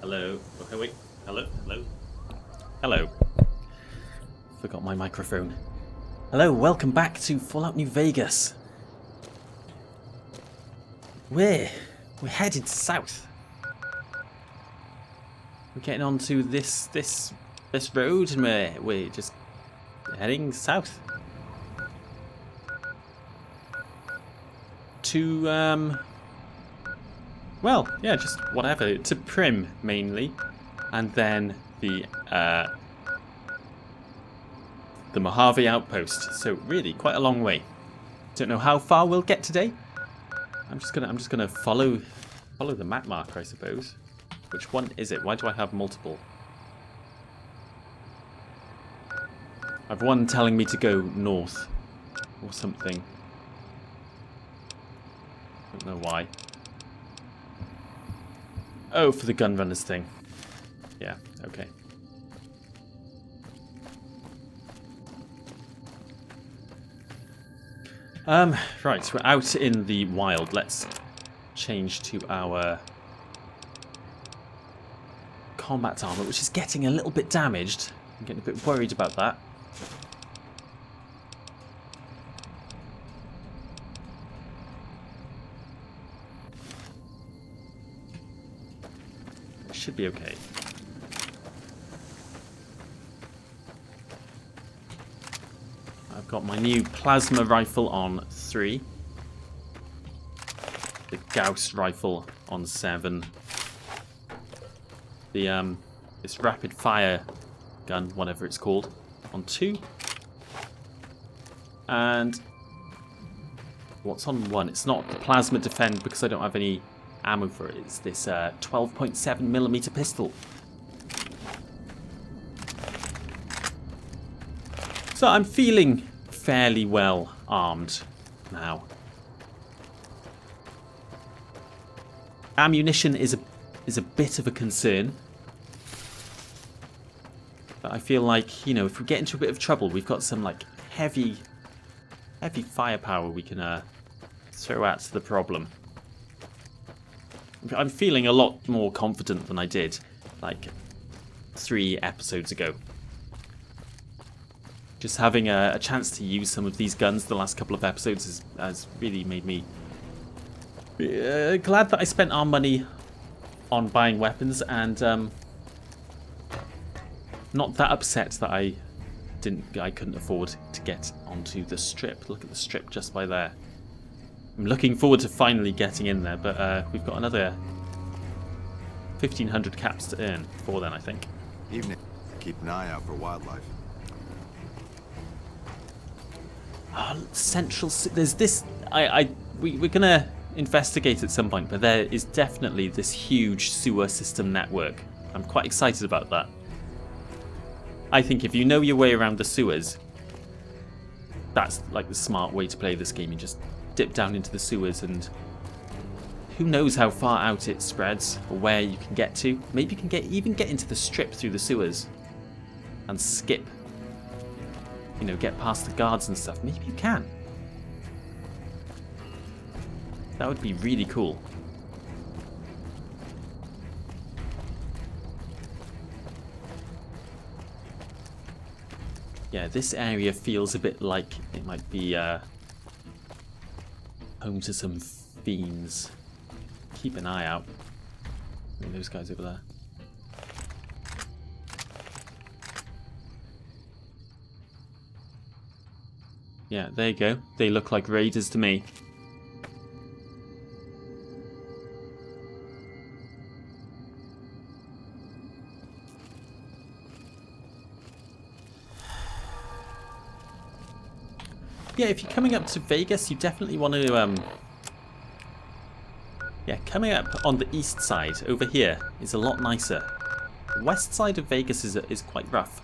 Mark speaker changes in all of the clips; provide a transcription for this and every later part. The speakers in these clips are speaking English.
Speaker 1: Hello. Oh, wait. Hello. Hello. Hello. Forgot my microphone. Hello. Welcome back to Fallout New Vegas. We're headed south. We're getting onto this road, and we're just heading south to well, yeah, just whatever, to Primm mainly, and then the Mojave outpost. So really quite a long way. Don't know how far we'll get today. I'm just gonna follow the map marker, I suppose. Which one is it? Why do I have multiple? I've one telling me to go north or something. Don't know why. Oh, for the gun runners thing. Yeah, okay. Right, we're out in the wild. Let's change to our combat armor, which is getting a little bit damaged. I'm getting a bit worried about that. It should be okay. I've got my new plasma rifle on 3. The Gauss rifle on 7. The this rapid fire gun, whatever it's called, on 2. And what's on 1? It's not the plasma defend because I don't have any ammo for it. It's this 12.7mm pistol. So I'm feeling fairly well armed now. Ammunition is a bit of a concern. But I feel like, you know, if we get into a bit of trouble, we've got some like heavy firepower we can throw at the problem. I'm feeling a lot more confident than I did like 3 episodes ago. Just having a chance to use some of these guns the last couple of episodes has really made me glad that I spent our money on buying weapons, and not that upset that I couldn't afford to get onto the strip. Look at the strip just by there. I'm looking forward to finally getting in there, but we've got another 1,500 caps to earn before then, I think.
Speaker 2: Evening. Keep an eye out for wildlife.
Speaker 1: Central. There's this. We're gonna investigate at some point, but there is definitely this huge sewer system network. I'm quite excited about that. I think if you know your way around the sewers, that's like the smart way to play this game. You just dip down into the sewers, and who knows how far out it spreads or where you can get to. Maybe you can even get into the strip through the sewers and skip. You know, get past the guards and stuff. Maybe you can. That would be really cool. Yeah, this area feels a bit like it might be home to some fiends. Keep an eye out. Look at those guys over there. Yeah, there you go. They look like raiders to me. Yeah, if you're coming up to Vegas, you definitely want to, yeah, coming up on the east side over here is a lot nicer. The west side of Vegas is quite rough.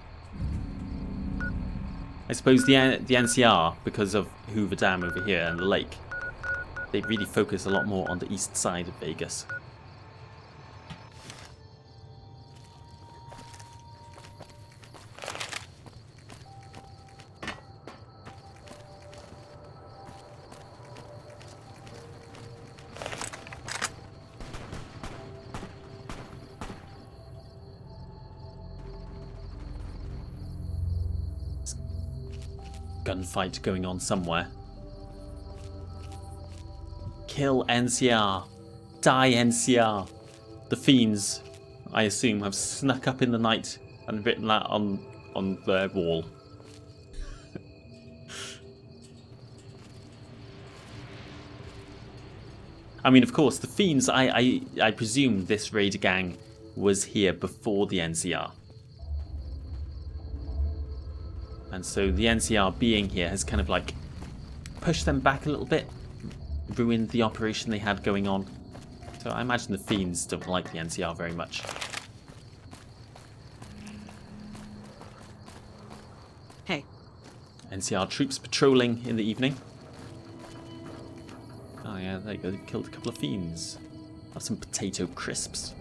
Speaker 1: I suppose the NCR, because of Hoover Dam over here and the lake, they really focus a lot more on the east side of Vegas. gunfight going on somewhere. Kill NCR. Die NCR. The fiends, I assume, have snuck up in the night and written that on their wall. I mean, of course, the fiends, I presume this raider gang was here before the NCR. And so the NCR being here has kind of like pushed them back a little bit, ruined the operation they had going on. So I imagine the fiends don't like the NCR very much.
Speaker 3: Hey.
Speaker 1: NCR troops patrolling in the evening. Oh yeah, there you go, they killed a couple of fiends. Have some potato crisps.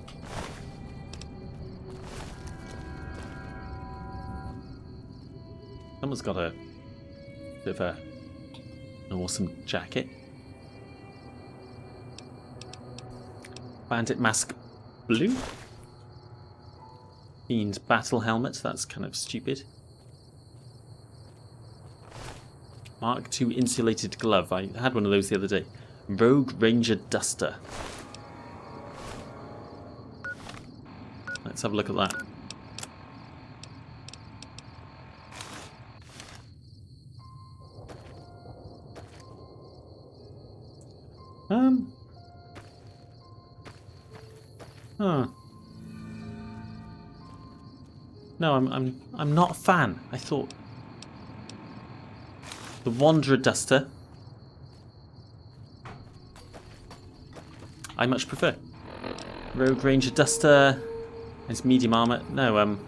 Speaker 1: Someone's got a bit of an awesome jacket. Bandit mask blue. Fiend battle helmet, that's kind of stupid. Mark II insulated glove, I had one of those the other day. Rogue Ranger duster. Let's have a look at that. Huh. No, I'm not a fan. I thought the Wanderer duster I much prefer. Rogue Ranger duster is medium armor. No,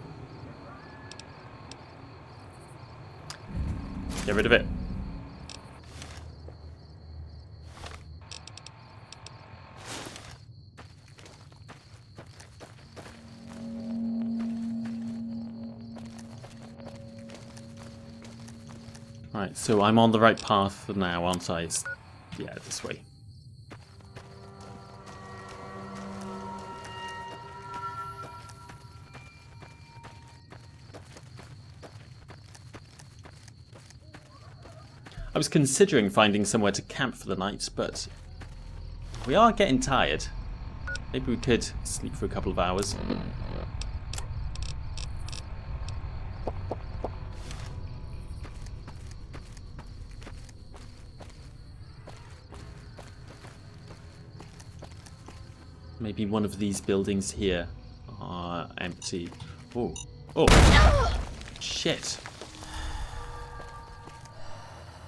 Speaker 1: get rid of it. Right, so I'm on the right path now, aren't I? Yeah, this way. I was considering finding somewhere to camp for the night, but we are getting tired. Maybe we could sleep for a couple of hours. Maybe one of these buildings here are empty. Oh, oh, shit.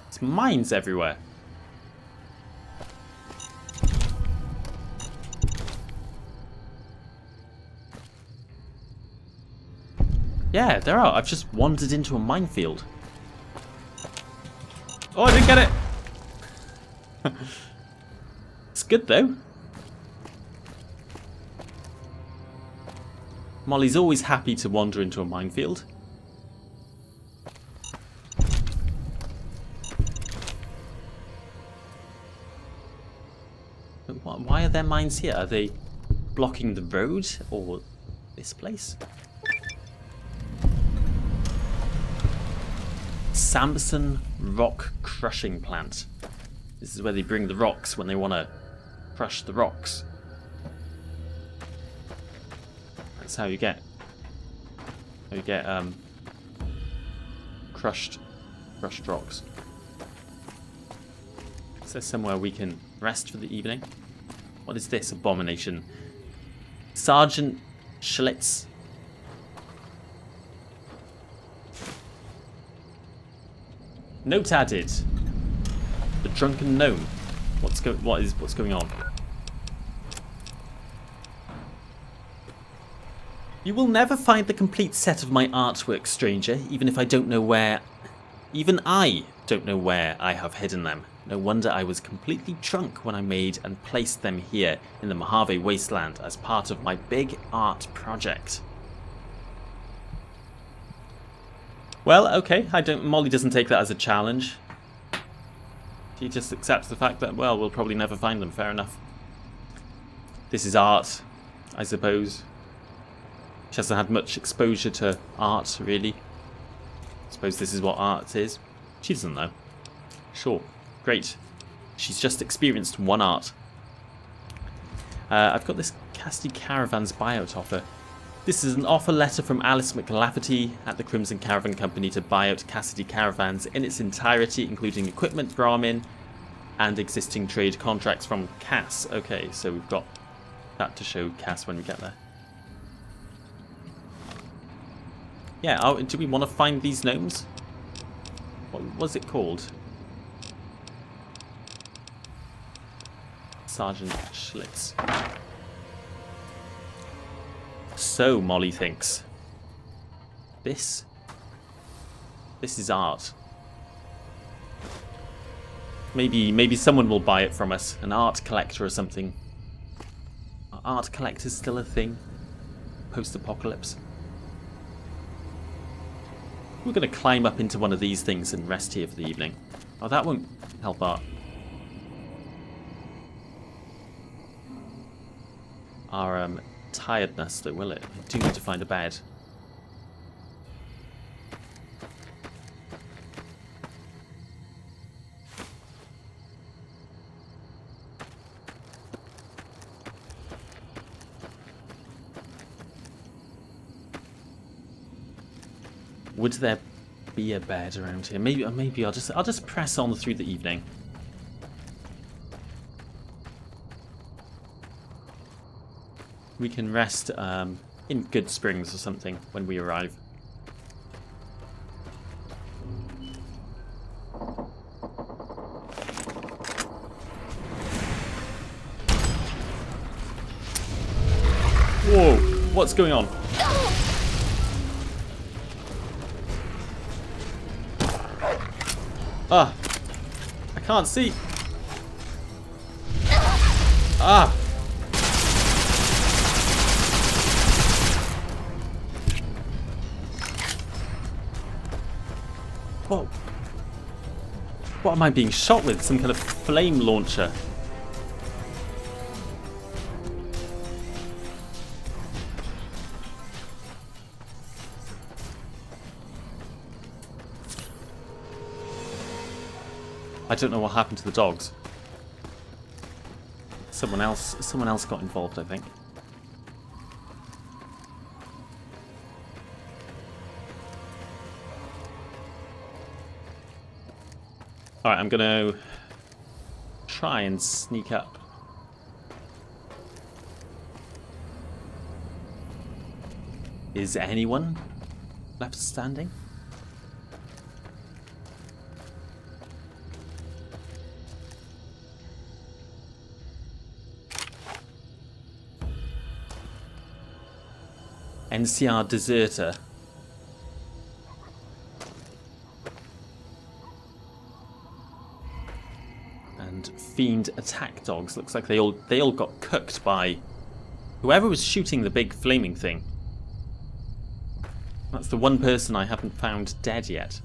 Speaker 1: There's mines everywhere. Yeah, there are. I've just wandered into a minefield. Oh, I didn't get it. It's good though. Molly's always happy to wander into a minefield. But why are there mines here? Are they blocking the road or this place? Samson Rock Crushing Plant. This is where they bring the rocks when they want to crush the rocks. That's how you get crushed rocks. Is there somewhere we can rest for the evening? What is this abomination? Sergeant Schlitz. Note added. The drunken gnome. What's going on? You will never find the complete set of my artwork, stranger, even I don't know where I have hidden them. No wonder I was completely drunk when I made and placed them here in the Mojave Wasteland as part of my big art project. Well, okay, Molly doesn't take that as a challenge. She just accepts the fact that, well, we'll probably never find them, fair enough. This is art, I suppose. She hasn't had much exposure to art, really. I suppose this is what art is. She doesn't know. Sure. Great. She's just experienced one art. I've got this Cassidy Caravans buyout offer. This is an offer letter from Alice McLafferty at the Crimson Caravan Company to buy out Cassidy Caravans in its entirety, including equipment, Garmin, and existing trade contracts from Cass. Okay, so we've got that to show Cass when we get there. Yeah, oh, do we want to find these gnomes? What was it called? Sergeant Schlitz. So, Molly thinks. This is art. Maybe someone will buy it from us. An art collector or something. Are art collectors still a thing? Post-apocalypse. We're going to climb up into one of these things and rest here for the evening. Oh, that won't help our tiredness, though, will it? I do need to find a bed. Would there be a bed around here? Maybe I'll just press on through the evening. We can rest in Good Springs or something when we arrive. Whoa! What's going on? Ah! I can't see! Ah! Whoa! What am I being shot with? Some kind of flame launcher? I don't know what happened to the dogs. Someone else got involved, I think. Alright, I'm gonna try and sneak up. Is anyone left standing? NCR deserter. And fiend attack dogs. Looks like they all got cooked by whoever was shooting the big flaming thing. That's the one person I haven't found dead yet.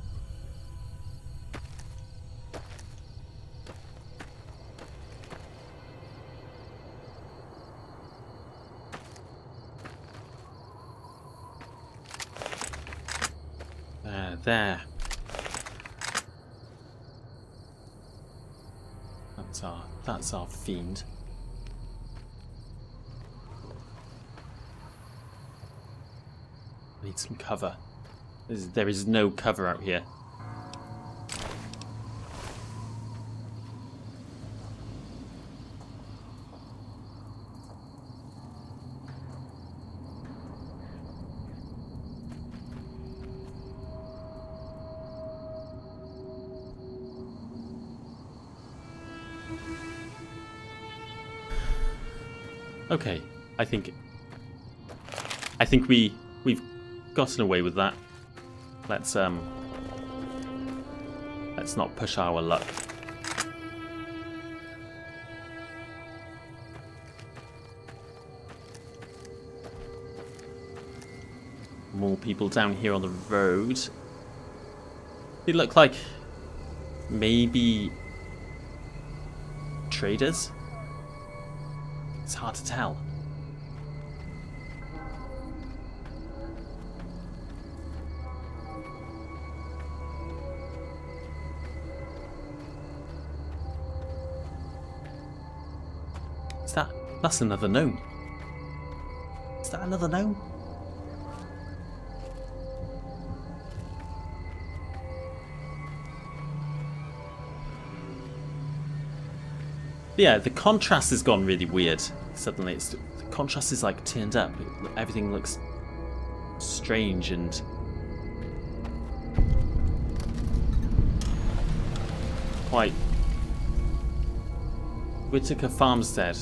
Speaker 1: There. That's our fiend. I need some cover. There is no cover out here. Okay, I think we've gotten away with that. Let's not push our luck. More people down here on the road. They look like maybe traders. It's hard to tell. That's another gnome. Is that another gnome? Yeah, the contrast has gone really weird. Suddenly, the contrast is like turned up. Everything looks strange and quite. Whitaker Farmstead.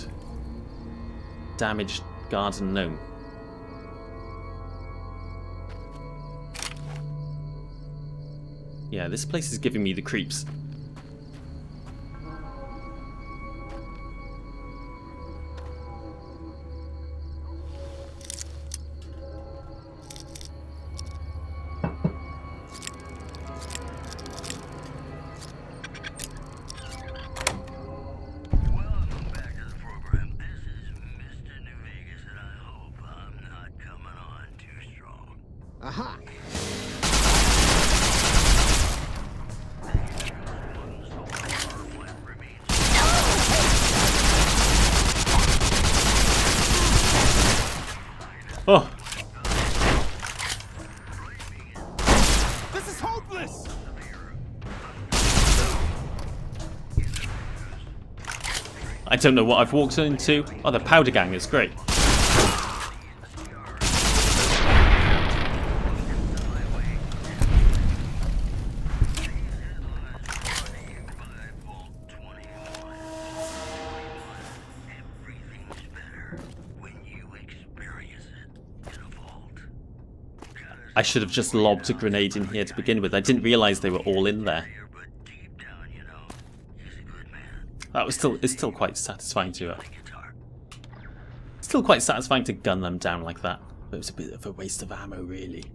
Speaker 1: Damaged garden gnome. Yeah, this place is giving me the creeps.
Speaker 3: Aha!
Speaker 1: Oh!
Speaker 3: This is hopeless!
Speaker 1: I don't know what I've walked into. Oh, the powder gang is great. I should have just lobbed a grenade in here to begin with. I didn't realise they were all in there. That was it's still quite satisfying to gun them down like that. But it was a bit of a waste of ammo, really.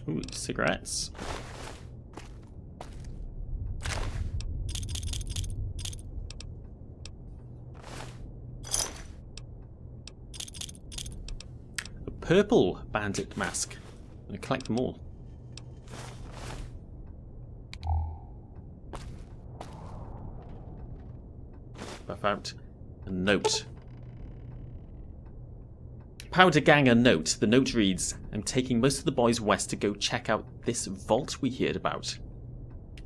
Speaker 1: Ooh, cigarettes. Purple bandit mask. I'm going to collect them all. I found a note. Powder Ganger note. The note reads, I'm taking most of the boys west to go check out this vault we heard about.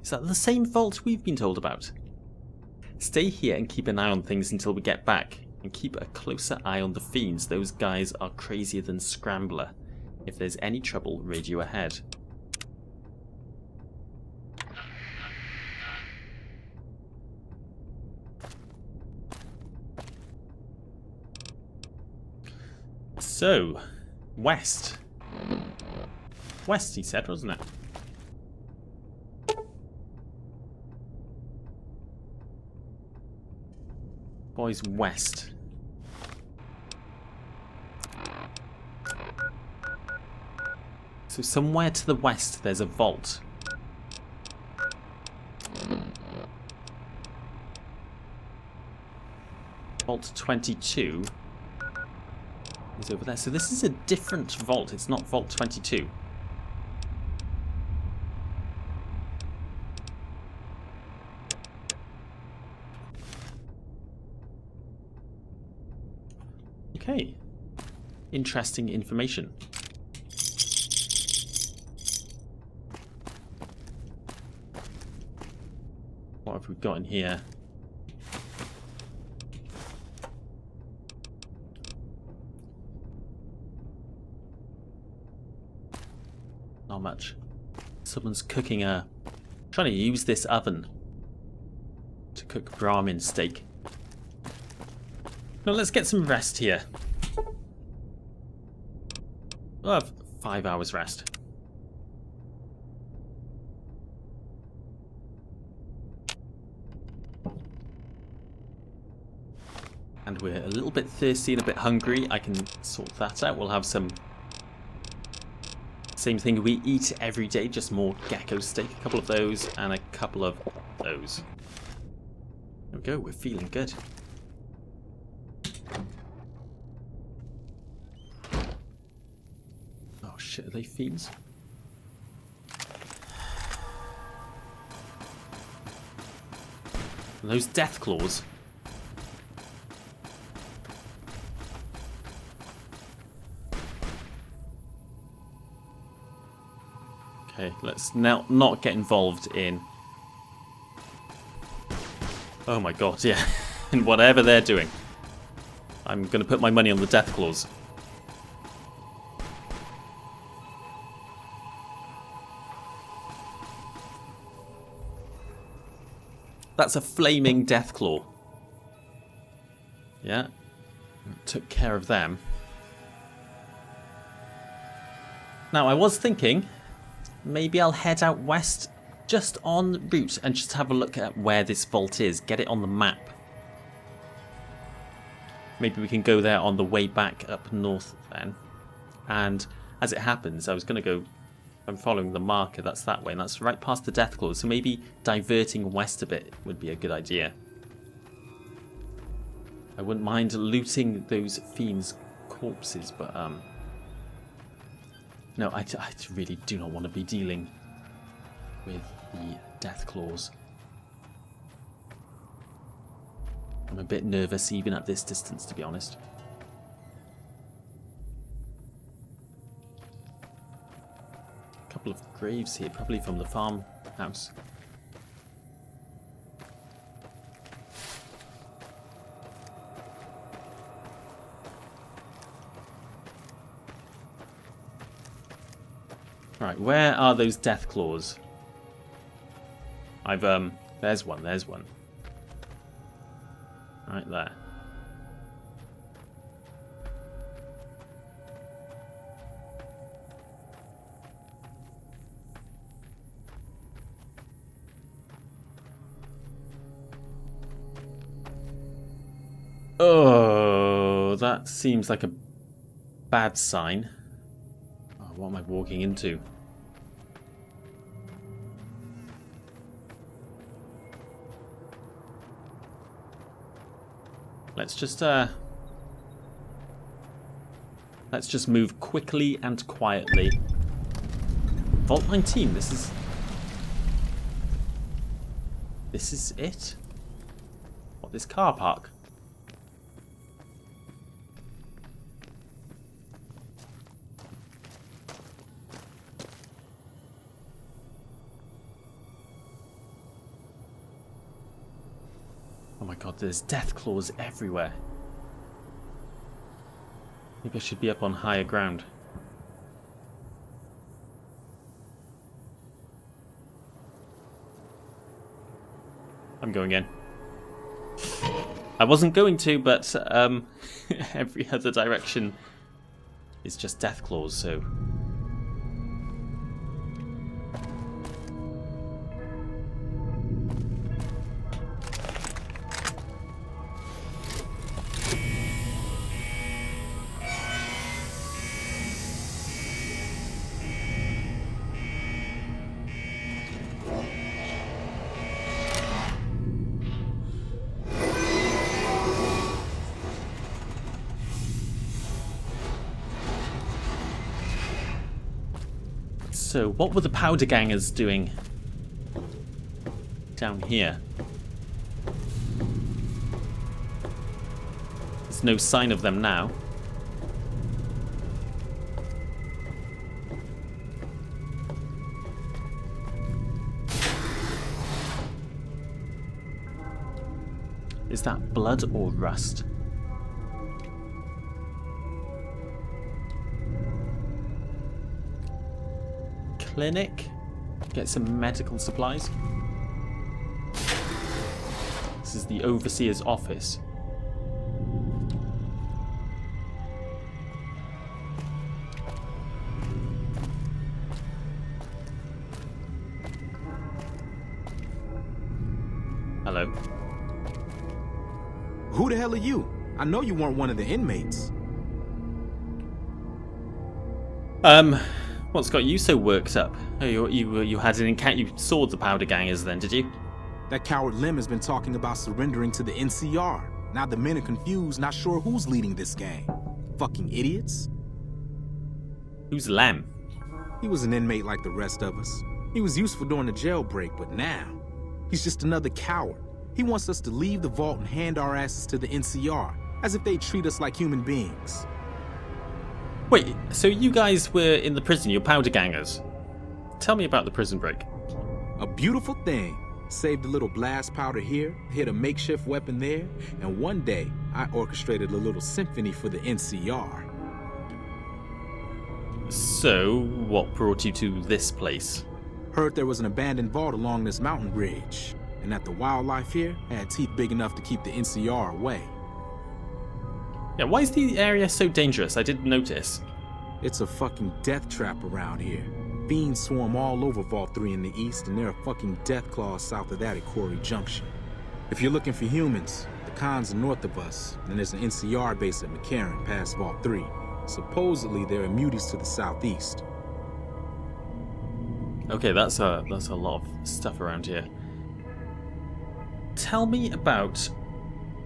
Speaker 1: Is that the same vault we've been told about? Stay here and keep an eye on things until we get back. And keep a closer eye on the fiends. Those guys are crazier than Scrambler. If there's any trouble, radio ahead. So, west. West, he said, wasn't it? Boys west. So somewhere to the west there's a vault. Vault 22 is over there. So this is a different vault. It's not Vault 22. Okay. Interesting information. What have we got in here? Not much. Someone's cooking trying to use this oven to cook Brahmin steak. Now let's get some rest here. We'll have 5 hours rest. And we're a little bit thirsty and a bit hungry. I can sort that out. We'll have some... Same thing we eat every day, just more gecko steak. A couple of those and a couple of those. There we go, we're feeling good. Oh shit, are they fiends? Are those death claws? Okay, let's now not get involved in... Oh my god, yeah. In whatever they're doing. I'm going to put my money on the death claws. That's a flaming death claw. Yeah. Took care of them. Now, I was thinking maybe I'll head out west just en route and just have a look at where this vault is. Get it on the map. Maybe we can go there on the way back up north then. And as it happens, I was going to go... I'm following the marker, that's that way, and that's right past the death claws. So maybe diverting west a bit would be a good idea. I wouldn't mind looting those fiends' corpses, but no, I really do not want to be dealing with the death claws. I'm a bit nervous even at this distance, to be honest. A couple of graves here, probably from the farmhouse. Right, where are those death claws? There's one. Right there. Oh, that seems like a bad sign. Oh, what am I walking into? Let's just move quickly and quietly. Vault 19, this is it? What, this car park? Oh my god, there's death claws everywhere. Maybe I should be up on higher ground. I'm going in. I wasn't going to, but every other direction is just death claws, so... So, what were the powder gangers doing down here? There's no sign of them now. Is that blood or rust? Clinic, get some medical supplies. This is the overseer's office. Hello.
Speaker 3: Who the hell are you? I know you weren't one of the inmates.
Speaker 1: What's got you so worked up? Oh, you had an encounter. You saw the powder gangers then, did you?
Speaker 3: That coward Lem has been talking about surrendering to the NCR. Now the men are confused, not sure who's leading this gang. Fucking idiots.
Speaker 1: Who's Lem?
Speaker 3: He was an inmate like the rest of us. He was useful during the jailbreak, but now, he's just another coward. He wants us to leave the vault and hand our asses to the NCR, as if they treat us like human beings.
Speaker 1: Wait, so you guys were in the prison, you're powder gangers. Tell me about the prison break.
Speaker 3: A beautiful thing. Saved a little blast powder here, hit a makeshift weapon there, and one day, I orchestrated a little symphony for the NCR.
Speaker 1: So, what brought you to this place?
Speaker 3: Heard there was an abandoned vault along this mountain bridge, and that the wildlife here had teeth big enough to keep the NCR away.
Speaker 1: Yeah, why is the area so dangerous? I didn't notice.
Speaker 3: It's a fucking death trap around here. Fiends swarm all over Vault 3 in the east, and there are fucking death claws south of that at Quarry Junction. If you're looking for humans, the cons are north of us, and there's an NCR base at McCarran past Vault 3. Supposedly, there are muties to the southeast.
Speaker 1: Okay, that's a lot of stuff around here. Tell me about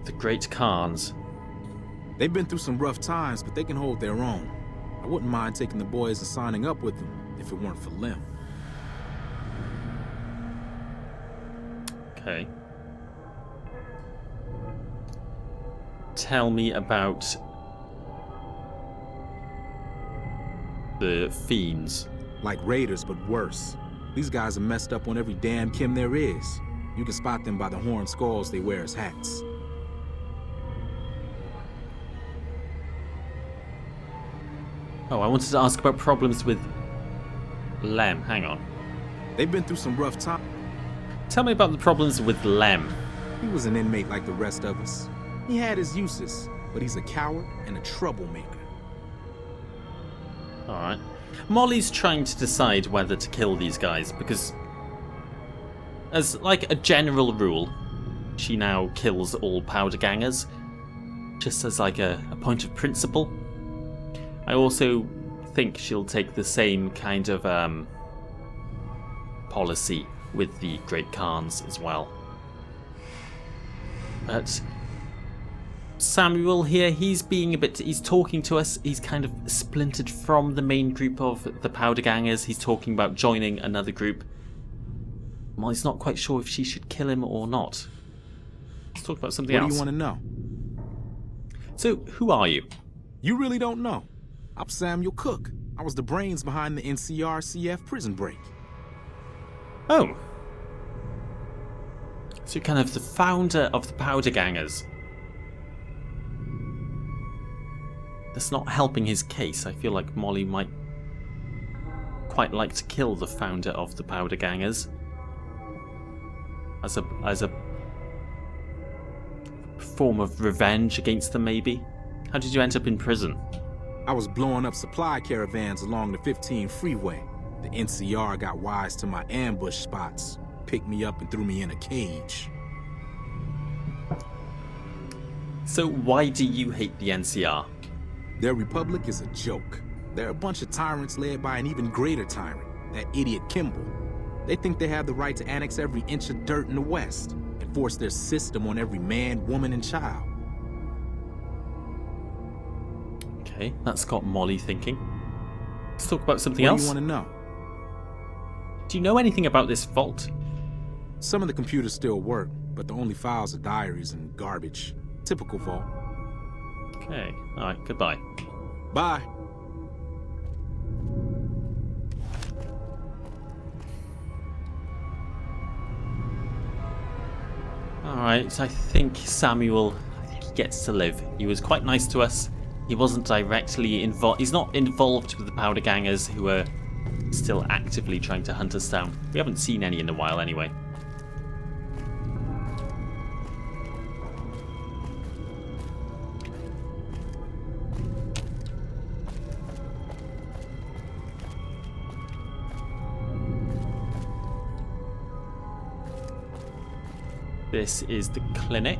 Speaker 1: the Great Khans.
Speaker 3: They've been through some rough times, but they can hold their own. I wouldn't mind taking the boys and signing up with them, if it weren't for Lim.
Speaker 1: Okay. Tell me about the Fiends.
Speaker 3: Like raiders, but worse. These guys are messed up on every damn chem there is. You can spot them by the horn skulls they wear as hats.
Speaker 1: Oh, I wanted to ask about problems with Lem. Hang on.
Speaker 3: They've been through some rough times.
Speaker 1: Tell me about the problems with Lem.
Speaker 3: He was an inmate like the rest of us. He had his uses, but he's a coward and a troublemaker.
Speaker 1: Alright. Molly's trying to decide whether to kill these guys because, as like a general rule, she now kills all powder gangers, just as like a point of principle. I also think she'll take the same kind of policy with the Great Khans as well. But Samuel here, he's talking to us, he's kind of splintered from the main group of the powder gangers, he's talking about joining another group. Molly's not quite sure if she should kill him or not. Let's talk about something else.
Speaker 3: What do you want to know?
Speaker 1: So, who are you?
Speaker 3: You really don't know. I'm Samuel Cook. I was the brains behind the NCR-CF prison break.
Speaker 1: Oh. So you're kind of the founder of the powder gangers. That's not helping his case. I feel like Molly might quite like to kill the founder of the powder gangers. As a form of revenge against them, maybe? How did you end up in prison?
Speaker 3: I was blowing up supply caravans along the 15 freeway. The NCR got wise to my ambush spots, picked me up and threw me in a cage.
Speaker 1: So why do you hate the NCR?
Speaker 3: Their republic is a joke. They're a bunch of tyrants led by an even greater tyrant, that idiot Kimball. They think they have the right to annex every inch of dirt in the West and force their system on every man, woman, and child.
Speaker 1: Okay, that's got Molly thinking. Let's talk about something else.
Speaker 3: What do you want to know?
Speaker 1: Do you know anything about this vault?
Speaker 3: Some of the computers still work, but the only files are diaries and garbage. Typical vault.
Speaker 1: Okay, alright, goodbye.
Speaker 3: Bye.
Speaker 1: Alright, I think Samuel, he gets to live. He was quite nice to us. He wasn't directly involved. He's not involved with the powder gangers who are still actively trying to hunt us down. We haven't seen any in a while anyway. This is the clinic.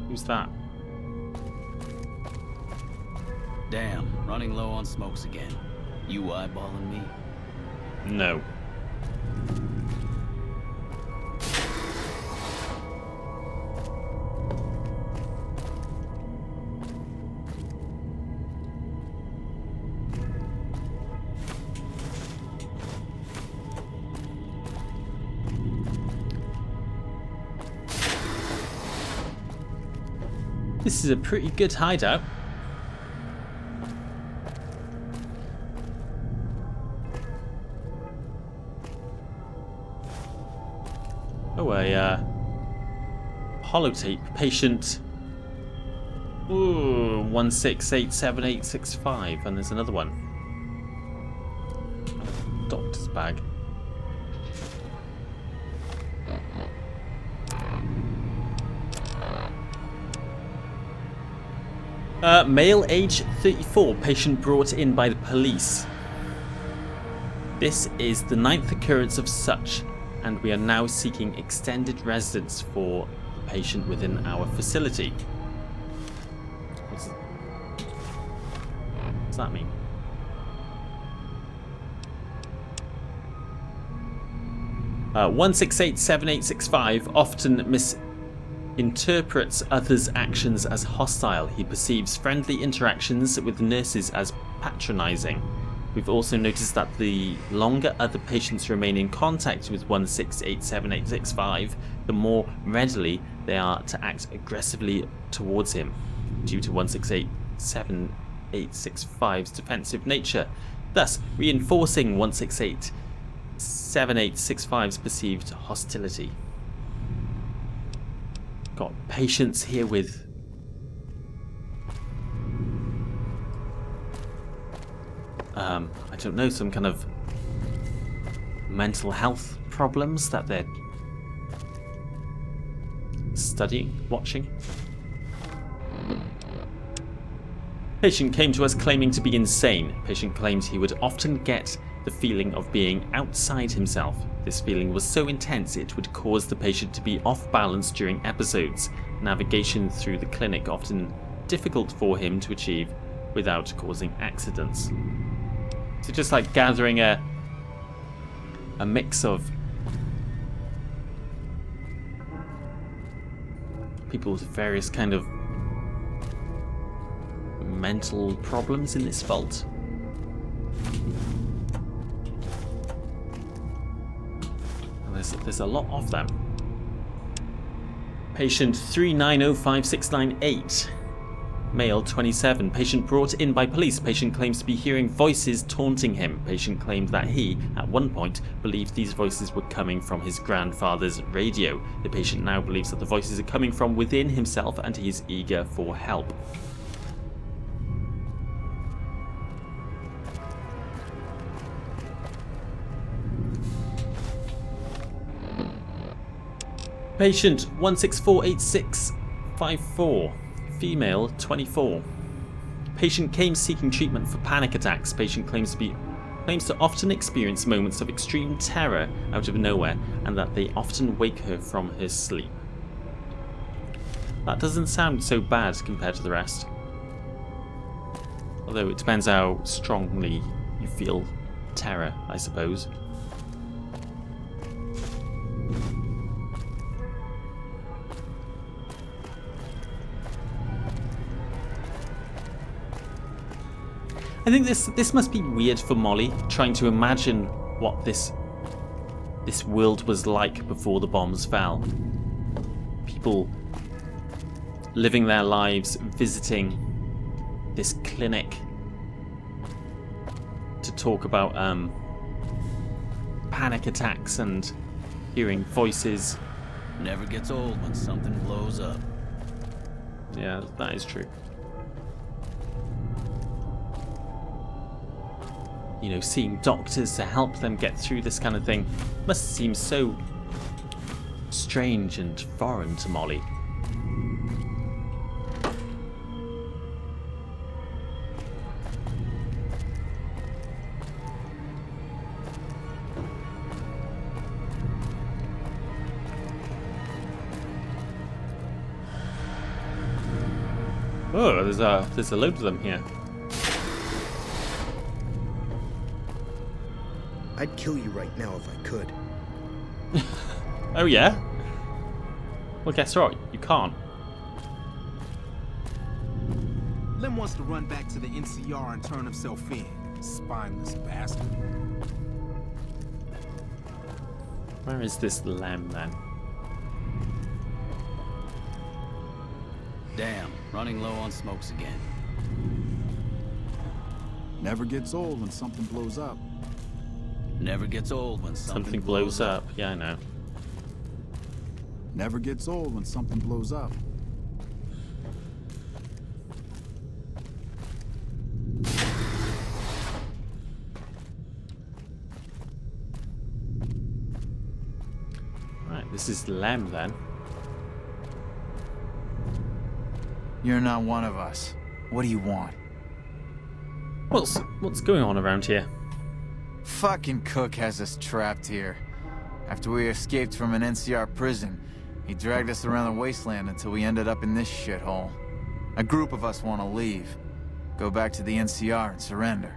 Speaker 1: Who's that?
Speaker 4: Damn, running low on smokes again. You eyeballing me?
Speaker 1: No. This is a pretty good hideout. Oh, a holotape patient. Ooh, 1687865, and there's another one. Doctor's bag. Male, age 34, patient brought in by the police. This is the 9th occurrence of such, and we are now seeking extended residence for the patient within our facility. What's that mean? Uh, 1687865 often misinterprets others' actions as hostile. He perceives friendly interactions with nurses as patronizing. We've also noticed that the longer other patients remain in contact with 1687865, the more readily they are to act aggressively towards him, due to 1687865's defensive nature, thus reinforcing 1687865's perceived hostility. Got patients here with I don't know, some kind of mental health problems that they're studying, watching. Patient came to us claiming to be insane. Patient claimed he would often get the feeling of being outside himself. This feeling was so intense it would cause the patient to be off balance during episodes. Navigation through the clinic often difficult for him to achieve without causing accidents. So just like gathering a mix of people with various kind of mental problems in this vault. And there's a lot of them. Patient 3905698. Male, 27. Patient brought in by police. Patient claims to be hearing voices taunting him. Patient claimed that he, at one point, believed these voices were coming from his grandfather's radio. The patient now believes that the voices are coming from within himself and he is eager for help. Patient 1648654. Female, 24. Patient came seeking treatment for panic attacks. Patient claims to often experience moments of extreme terror out of nowhere, and that they often wake her from her sleep. That doesn't sound so bad compared to the rest. Although it depends how strongly you feel terror, I suppose. I think this must be weird for Molly, trying to imagine what this world was like before the bombs fell. People living their lives, visiting this clinic to talk about panic attacks and hearing voices.
Speaker 4: Never gets old when something blows up.
Speaker 1: Yeah, that is true. You know, seeing doctors to help them get through this kind of thing must seem so strange and foreign to Molly. Oh, there's a load of them here.
Speaker 5: I'd kill you right now if I could.
Speaker 1: Oh yeah? Well, guess what? You can't.
Speaker 3: Lem wants to run back to the NCR and turn himself in. Spineless bastard.
Speaker 1: Where is this Lem then?
Speaker 4: Damn, running low on smokes again.
Speaker 6: Never gets old when something blows up.
Speaker 4: Never gets old when
Speaker 1: Something blows up. Yeah, I know.
Speaker 6: Never gets old when something blows up.
Speaker 1: Right, this is Lem then.
Speaker 7: You're not one of us. What do you want?
Speaker 1: What's going on around here?
Speaker 7: Fucking Cook has us trapped here. After we escaped from an NCR prison, he dragged us around the wasteland until we ended up in this shithole. A group of us want to leave. Go back to the NCR and surrender.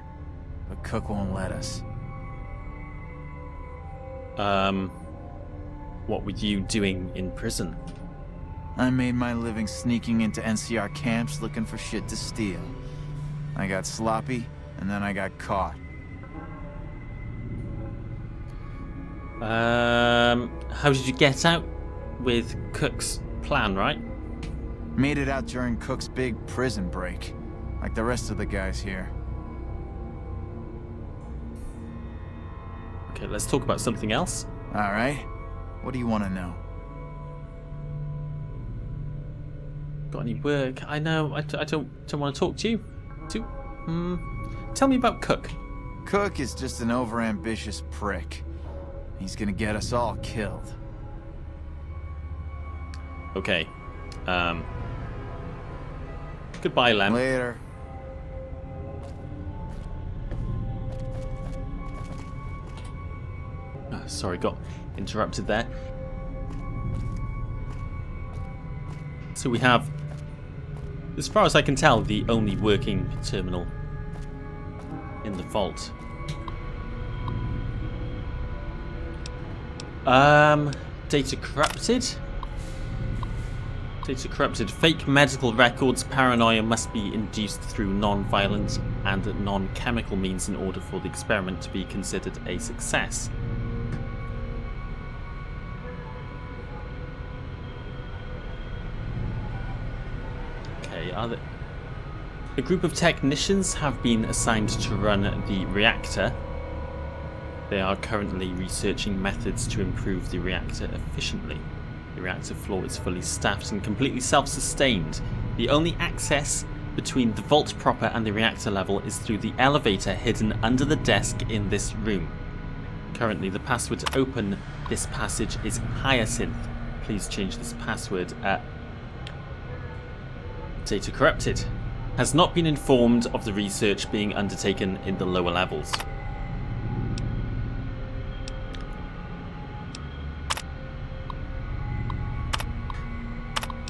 Speaker 7: But Cook won't let us.
Speaker 1: What were you doing in prison?
Speaker 7: I made my living sneaking into NCR camps looking for shit to steal. I got sloppy, and then I got caught.
Speaker 1: How did you get out with Cook's plan, right?
Speaker 7: Made it out during Cook's big prison break, like the rest of the guys here.
Speaker 1: Okay, let's talk about something else.
Speaker 7: All right. What do you want to know?
Speaker 1: Got any work? I know. I don't want to talk to you. Tell me about Cook.
Speaker 7: Cook is just an overambitious prick. He's gonna get us all killed.
Speaker 1: Okay. Goodbye, Lem.
Speaker 7: Later.
Speaker 1: Sorry, got interrupted there. So we have, as far as I can tell, the only working terminal in the vault. Data corrupted. Data corrupted. Fake medical records. Paranoia must be induced through non-violent and non-chemical means in order for the experiment to be considered a success. Okay, a group of technicians have been assigned to run the reactor. They are currently researching methods to improve the reactor efficiently. The reactor floor is fully staffed and completely self-sustained. The only access between the vault proper and the reactor level is through the elevator hidden under the desk in this room. Currently, the password to open this passage is Hyacinth. Please change this password. Data corrupted. Has not been informed of the research being undertaken in the lower levels.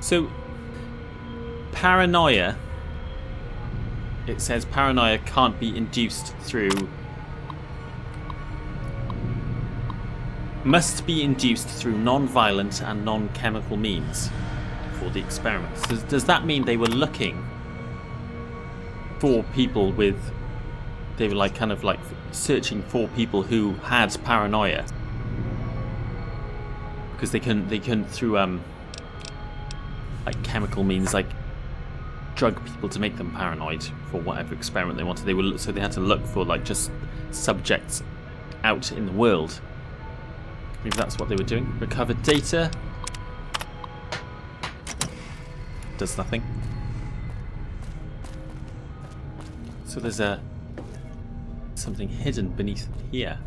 Speaker 1: So, paranoia, it says paranoia can't be induced through, must be induced through non-violent and non-chemical means for the experiments. Does that mean they were looking for people with, they were like kind of like searching for people who had paranoia? Because they couldn't through like chemical means, like drug people to make them paranoid for whatever experiment they wanted. So they had to look for like just subjects out in the world. Maybe that's what they were doing. Recovered data. Does nothing. So there's something hidden beneath here.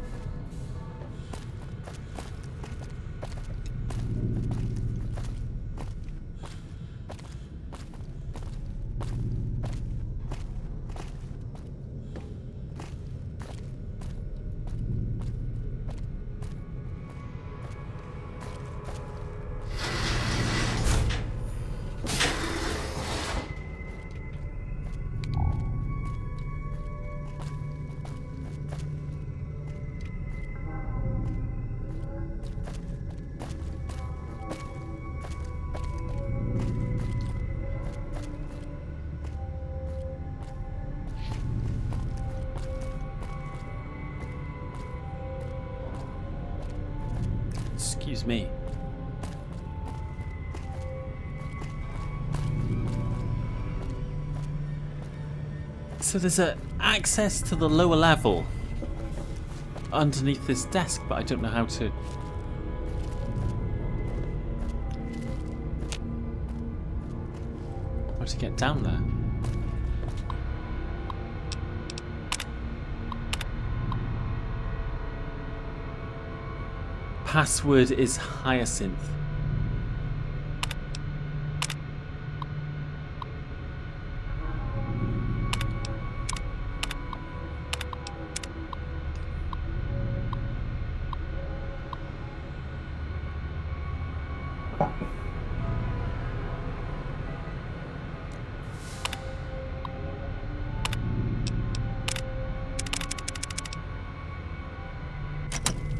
Speaker 1: Excuse me. So there's access to the lower level underneath this desk, but I don't know how to... How to get down there. Password is Hyacinth.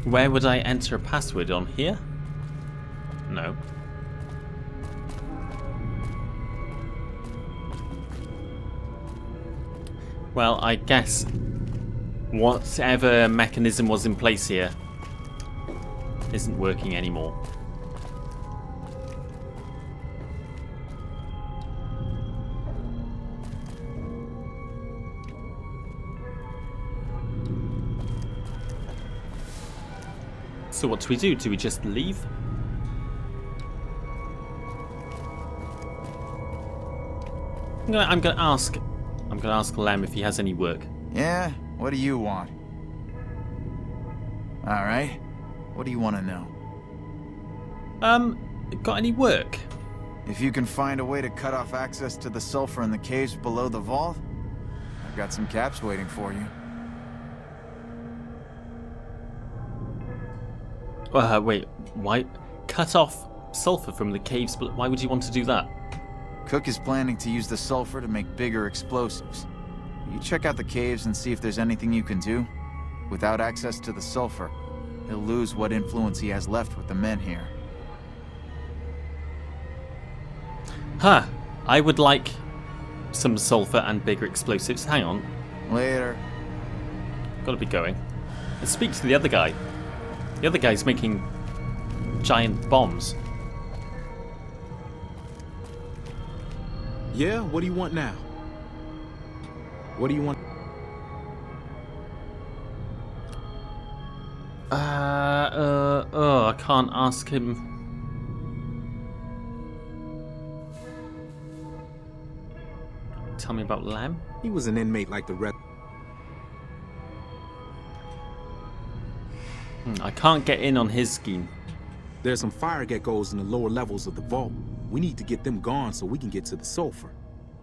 Speaker 1: Where would I enter a password? On here? No. Well, I guess whatever mechanism was in place here isn't working anymore. So what do we do? Do we just leave? I'm gonna ask Lem if he has any work.
Speaker 7: Yeah? What do you want? Alright. What do you want to know?
Speaker 1: Got any work?
Speaker 7: If you can find a way to cut off access to the sulfur in the caves below the vault, I've got some caps waiting for you.
Speaker 1: Wait, why? Cut off sulfur from the caves, but why would you want to do that?
Speaker 7: Cook is planning to use the sulfur to make bigger explosives. You check out the caves and see if there's anything you can do. Without access to the sulfur, he'll lose what influence he has left with the men here.
Speaker 1: Huh. I would like some sulfur and bigger explosives. Hang on.
Speaker 7: Later.
Speaker 1: Gotta be going. Let's speak to the other guy. The other guy's making giant bombs.
Speaker 3: Yeah, what do you want now? What do you want?
Speaker 1: I can't ask him. Tell me about Lem.
Speaker 3: He was an inmate like the rest.
Speaker 1: I can't get in on his scheme.
Speaker 3: There's some fire geckos in the lower levels of the vault. We need to get them gone so we can get to the sulfur.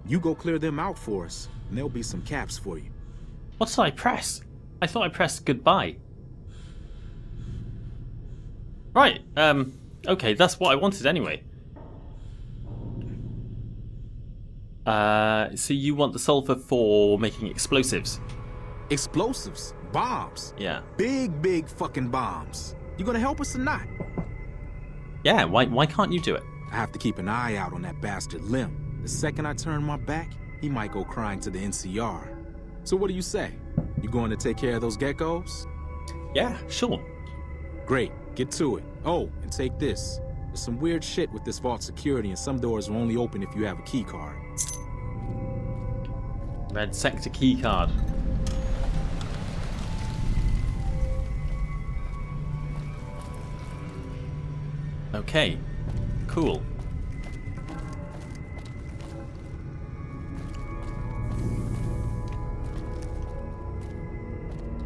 Speaker 3: You go clear them out for us, and there'll be some caps for you.
Speaker 1: What did I press? I thought I pressed goodbye. Right, okay, that's what I wanted anyway. So you want the sulfur for making explosives?
Speaker 3: Explosives? Bombs?
Speaker 1: Yeah.
Speaker 3: Big fucking bombs. You gonna help us or not?
Speaker 1: Yeah, why can't you do it?
Speaker 3: I have to keep an eye out on that bastard Lim. The second I turn my back, he might go crying to the NCR. So what do you say? You going to take care of those geckos?
Speaker 1: Yeah, sure.
Speaker 3: Great, get to it. Oh, and take this. There's some weird shit with this vault security, and some doors will only open if you have a key card.
Speaker 1: Red sector key card. Okay, cool.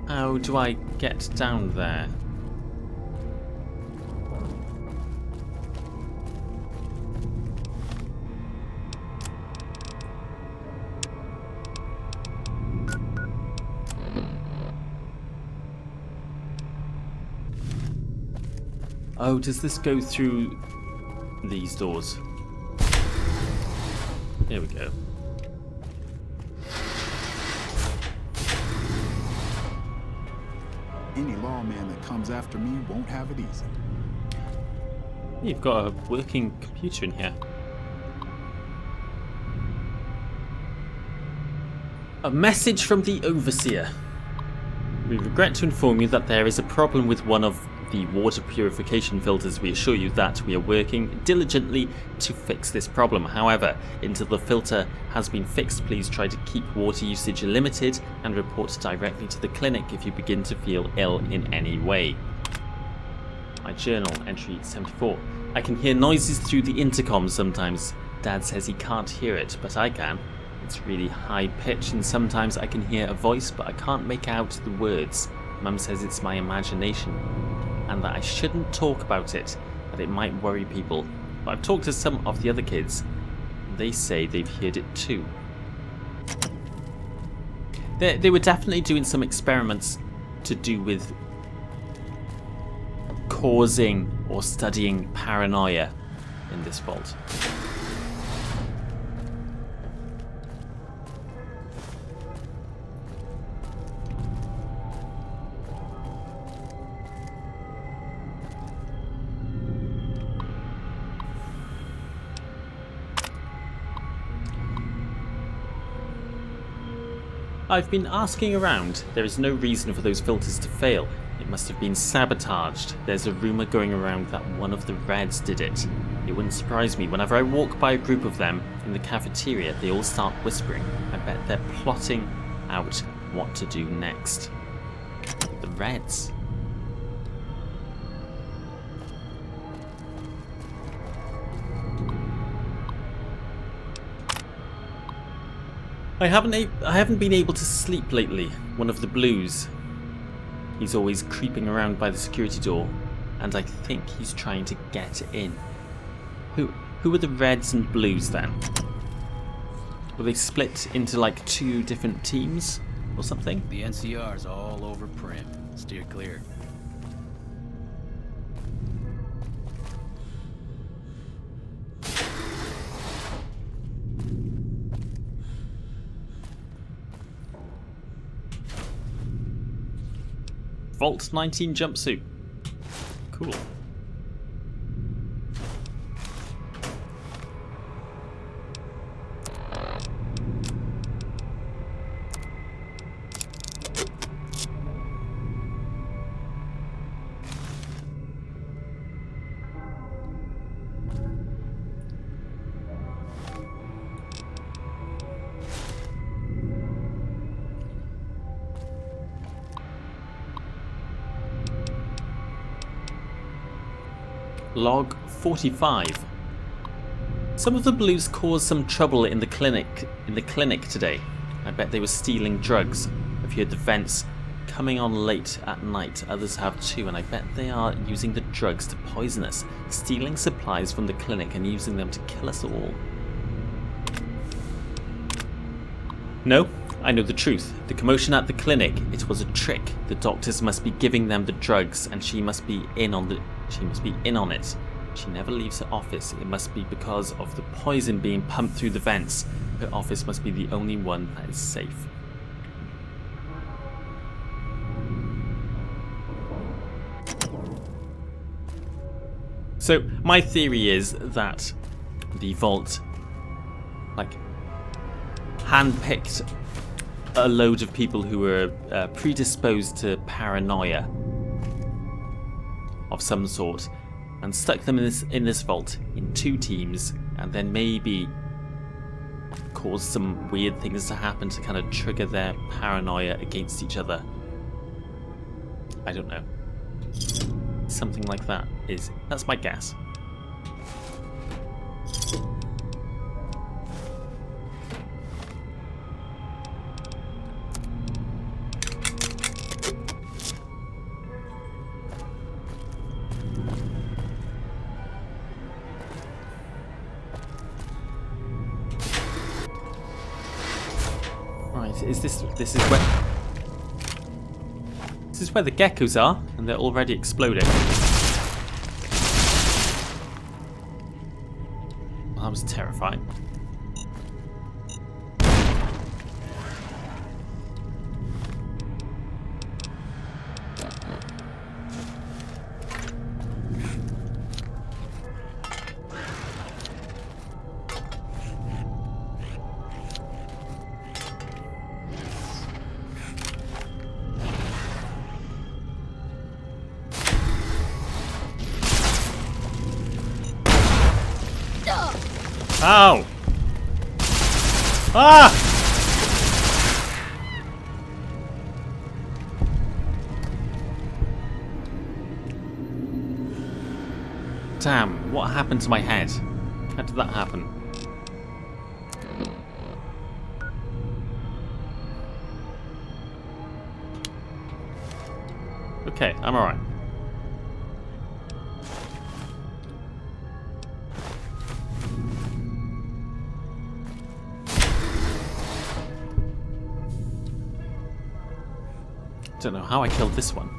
Speaker 1: How do I get down there? Oh, does this go through these doors? Here we go.
Speaker 6: Any lawman that comes after me won't have it easy.
Speaker 1: You've got a working computer in here. A message from the Overseer. We regret to inform you that there is a problem with one of the water purification filters, we assure you that we are working diligently to fix this problem. However, until the filter has been fixed, please try to keep water usage limited and report directly to the clinic if you begin to feel ill in any way. My journal, entry 74. I can hear noises through the intercom sometimes. Dad says he can't hear it, but I can. It's really high pitched and sometimes I can hear a voice, but I can't make out the words. Mum says it's my imagination and that I shouldn't talk about it, that it might worry people. But I've talked to some of the other kids. They say they've heard it too. They were definitely doing some experiments to do with causing or studying paranoia in this vault. I've been asking around. There is no reason for those filters to fail. It must have been sabotaged. There's a rumour going around that one of the Reds did it. It wouldn't surprise me. Whenever I walk by a group of them in the cafeteria, they all start whispering. I bet they're plotting out what to do next. The Reds. I haven't been able to sleep lately. One of the Blues. He's always creeping around by the security door, and I think he's trying to get in. Who are the Reds and Blues then? Were they split into like 2 different teams or something?
Speaker 4: The NCR's all over Primm. Steer clear.
Speaker 1: Vault 19 jumpsuit. Cool. Log 45. Some of the Blues caused some trouble in the clinic today. I bet they were stealing drugs. I've heard the vents coming on late at night. Others have too, and I bet they are using the drugs to poison us, stealing supplies from the clinic and using them to kill us all. No, I know the truth. The commotion at the clinic, it was a trick. The doctors must be giving them the drugs and she must be in on it. She never leaves her office. It must be because of the poison being pumped through the vents. Her office must be the only one that is safe. So my theory is that the vault handpicked a load of people who were predisposed to paranoia of some sort and stuck them in this vault in 2 teams, and then maybe caused some weird things to happen to kind of trigger their paranoia against each other. I don't know. Something like that that's my guess. This is where the geckos are, and they're already exploding. Well, that was terrifying. Ow! Ah! Damn, what happened to my head? How did that happen? Okay, I'm alright. Don't know how I killed this one.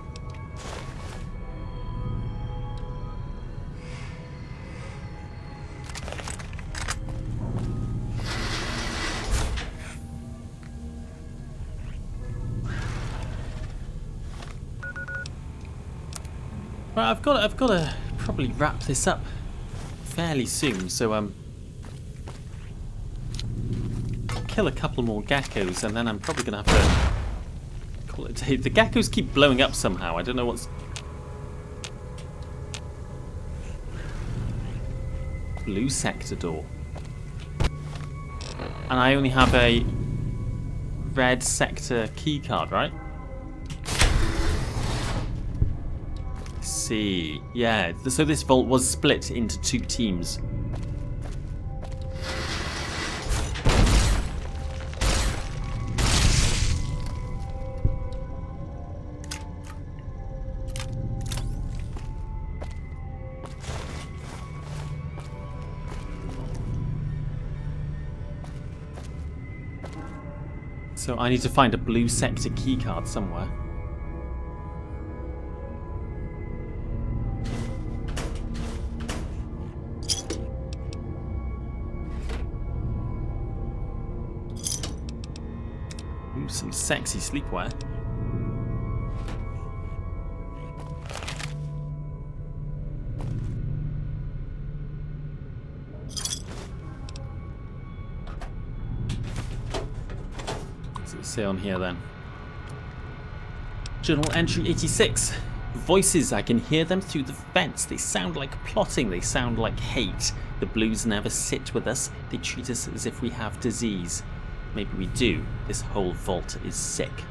Speaker 1: Right, I've got to probably wrap this up fairly soon. So kill a couple more geckos, and then I'm probably gonna have to call it a day. The geckos keep blowing up somehow. I don't know what's. Blue sector door, and I only have a red sector key card, right? See, yeah. So this vault was split into 2 teams. So I need to find a blue sector keycard somewhere. Ooh, some sexy sleepwear. Say on here then. Journal entry 86. Voices, I can hear them through the fence. They sound like plotting, they sound like hate. The blues never sit with us. They treat us as if we have disease. Maybe we do. This whole vault is sick.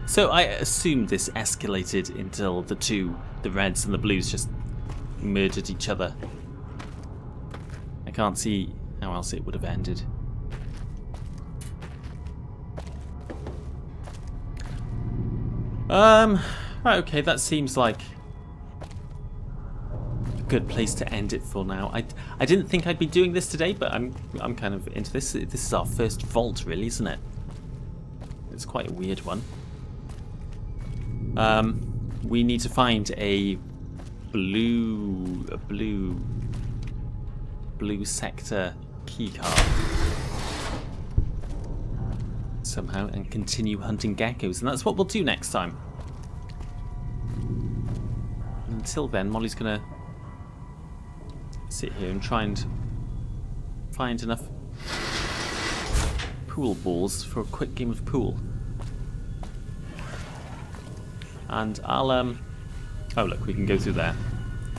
Speaker 1: So I assume this escalated until the reds and the blues just murdered each other. I can't see how else it would have ended. Right, okay, that seems like a good place to end it for now. I didn't think I'd be doing this today, but I'm kind of into this. This is our first vault, really, isn't it? It's quite a weird one. We need to find a blue sector keycard somehow and continue hunting geckos, and that's what we'll do next time. Until then, Molly's gonna sit here and try and find enough pool balls for a quick game of pool. And I'll oh look, we can go through there.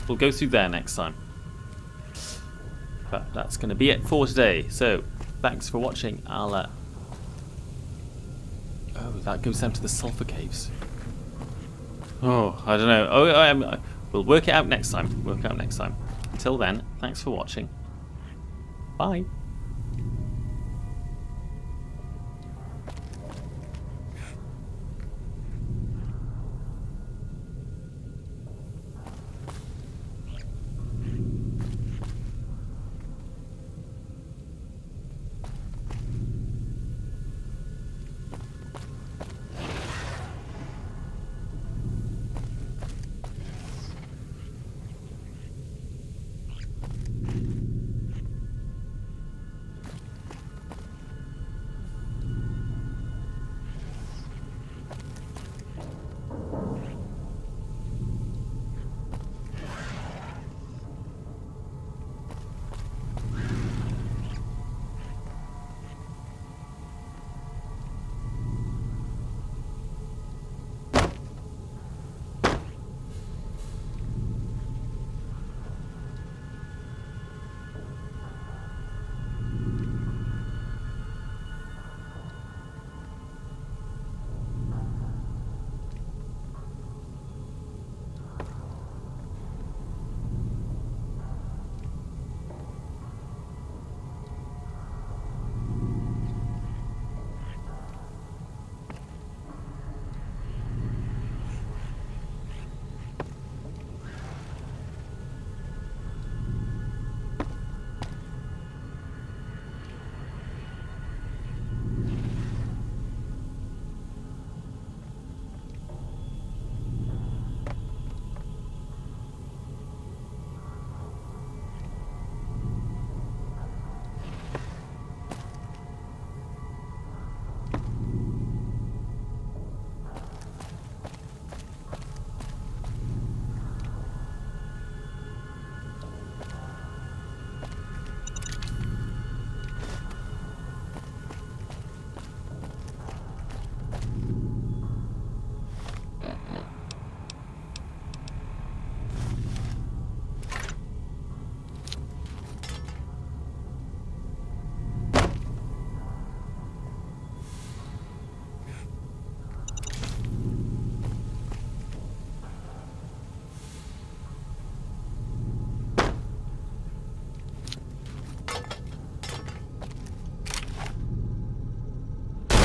Speaker 1: We'll go through there next time. But that's going to be it for today. So, thanks for watching. I'll oh, that goes down to the sulfur caves. Oh, I don't know. Oh, we'll work it out next time. Until then, thanks for watching. Bye.